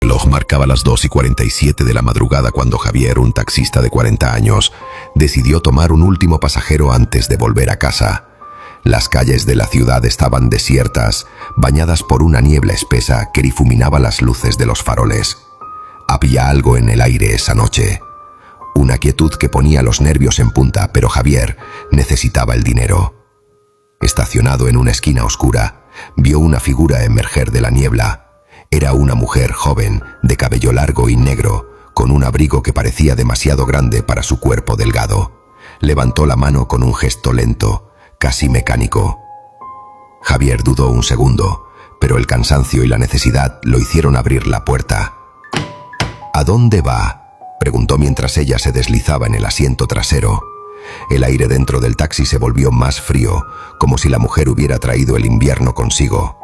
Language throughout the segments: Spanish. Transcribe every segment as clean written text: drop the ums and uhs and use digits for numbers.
reloj marcaba las 2:47 de la madrugada cuando Javier, un taxista de 40 años, decidió tomar un último pasajero antes de volver a casa. Las calles de la ciudad estaban desiertas, bañadas por una niebla espesa que difuminaba las luces de los faroles. Había algo en el aire esa noche. Una quietud que ponía los nervios en punta, pero Javier necesitaba el dinero. Estacionado en una esquina oscura, vio una figura emerger de la niebla. Era una mujer joven, de cabello largo y negro, con un abrigo que parecía demasiado grande para su cuerpo delgado. Levantó la mano con un gesto lento, casi mecánico. Javier dudó un segundo, pero el cansancio y la necesidad lo hicieron abrir la puerta. «¿A dónde va?», preguntó mientras ella se deslizaba en el asiento trasero. El aire dentro del taxi se volvió más frío, como si la mujer hubiera traído el invierno consigo.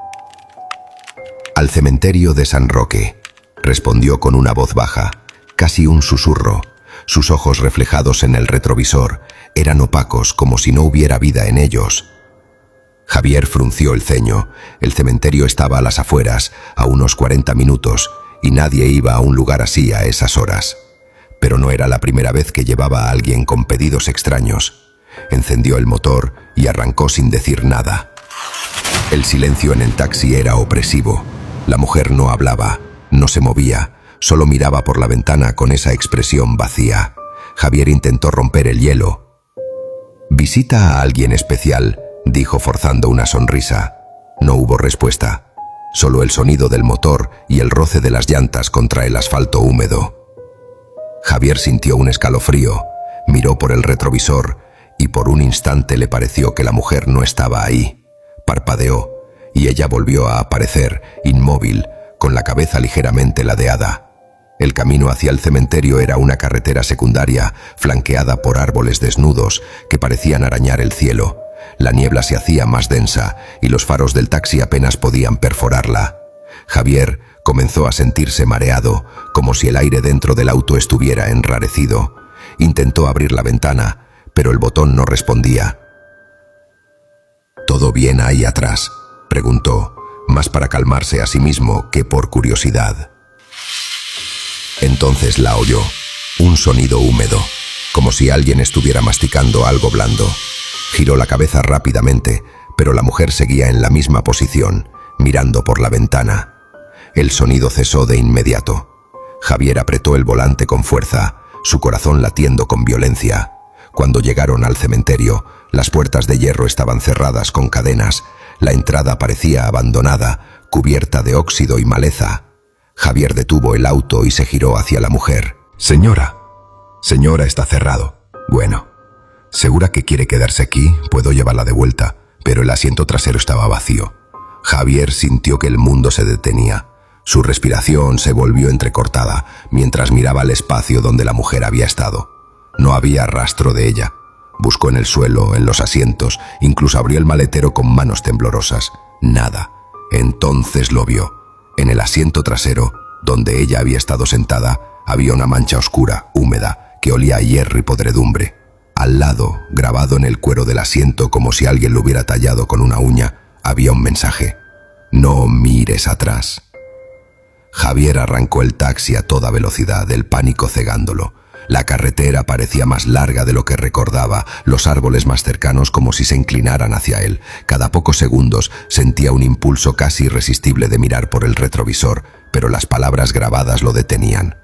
«Al cementerio de San Roque», respondió con una voz baja, casi un susurro. Sus ojos reflejados en el retrovisor eran opacos, como si no hubiera vida en ellos. Javier frunció el ceño. El cementerio estaba a las afueras, a unos 40 minutos, y nadie iba a un lugar así a esas horas. Pero no era la primera vez que llevaba a alguien con pedidos extraños. Encendió el motor y arrancó sin decir nada. El silencio en el taxi era opresivo. La mujer no hablaba, no se movía, solo miraba por la ventana con esa expresión vacía. Javier intentó romper el hielo. «¿Visita a alguien especial?», dijo forzando una sonrisa. No hubo respuesta, solo el sonido del motor y el roce de las llantas contra el asfalto húmedo. Javier sintió un escalofrío, miró por el retrovisor y por un instante le pareció que la mujer no estaba ahí. Parpadeó y ella volvió a aparecer, inmóvil, con la cabeza ligeramente ladeada. El camino hacia el cementerio era una carretera secundaria, flanqueada por árboles desnudos que parecían arañar el cielo. La niebla se hacía más densa y los faros del taxi apenas podían perforarla. Javier comenzó a sentirse mareado, como si el aire dentro del auto estuviera enrarecido. Intentó abrir la ventana, pero el botón no respondía. «¿Todo bien ahí atrás?», preguntó, más para calmarse a sí mismo que por curiosidad. Entonces la oyó, un sonido húmedo, como si alguien estuviera masticando algo blando. Giró la cabeza rápidamente, pero la mujer seguía en la misma posición, mirando por la ventana. El sonido cesó de inmediato. Javier apretó el volante con fuerza, su corazón latiendo con violencia. Cuando llegaron al cementerio, las puertas de hierro estaban cerradas con cadenas. La entrada parecía abandonada, cubierta de óxido y maleza. Javier detuvo el auto y se giró hacia la mujer. «Señora, está cerrado». «Bueno, ¿segura que quiere quedarse aquí? Puedo llevarla de vuelta», pero el asiento trasero estaba vacío. Javier sintió que el mundo se detenía. Su respiración se volvió entrecortada mientras miraba el espacio donde la mujer había estado. No había rastro de ella. Buscó en el suelo, en los asientos, incluso abrió el maletero con manos temblorosas. Nada. Entonces lo vio. En el asiento trasero, donde ella había estado sentada, había una mancha oscura, húmeda, que olía a hierro y podredumbre. Al lado, grabado en el cuero del asiento como si alguien lo hubiera tallado con una uña, había un mensaje: «No mires atrás». Javier arrancó el taxi a toda velocidad, el pánico cegándolo. La carretera parecía más larga de lo que recordaba, los árboles más cercanos como si se inclinaran hacia él. Cada pocos segundos sentía un impulso casi irresistible de mirar por el retrovisor, pero las palabras grabadas lo detenían.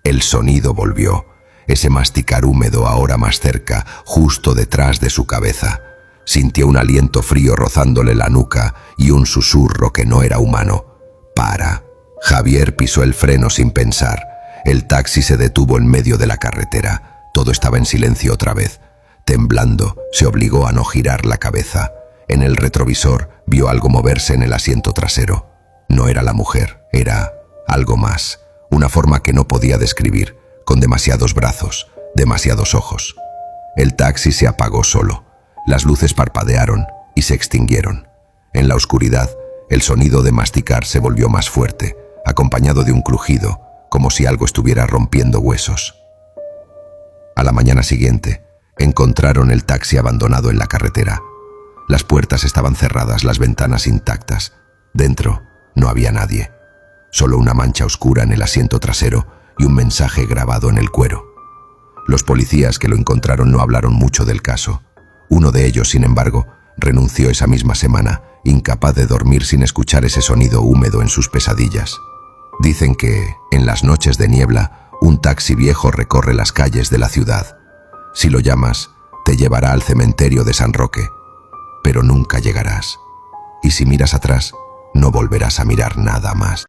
El sonido volvió, ese masticar húmedo ahora más cerca, justo detrás de su cabeza. Sintió un aliento frío rozándole la nuca y un susurro que no era humano. «Para». Javier pisó el freno sin pensar. El taxi se detuvo en medio de la carretera. Todo estaba en silencio otra vez. Temblando, se obligó a no girar la cabeza. En el retrovisor vio algo moverse en el asiento trasero. No era la mujer, era algo más. Una forma que no podía describir, con demasiados brazos, demasiados ojos. El taxi se apagó solo. Las luces parpadearon y se extinguieron. En la oscuridad, el sonido de masticar se volvió más fuerte, acompañado de un crujido, como si algo estuviera rompiendo huesos. A la mañana siguiente, encontraron el taxi abandonado en la carretera. Las puertas estaban cerradas, las ventanas intactas. Dentro no había nadie. solo una mancha oscura en el asiento trasero y un mensaje grabado en el cuero. Los policías que lo encontraron no hablaron mucho del caso. Uno de ellos, sin embargo, renunció esa misma semana, incapaz de dormir sin escuchar ese sonido húmedo en sus pesadillas. Dicen que, en las noches de niebla, un taxi viejo recorre las calles de la ciudad. Si lo llamas, te llevará al cementerio de San Roque, pero nunca llegarás. Y si miras atrás, no volverás a mirar nada más.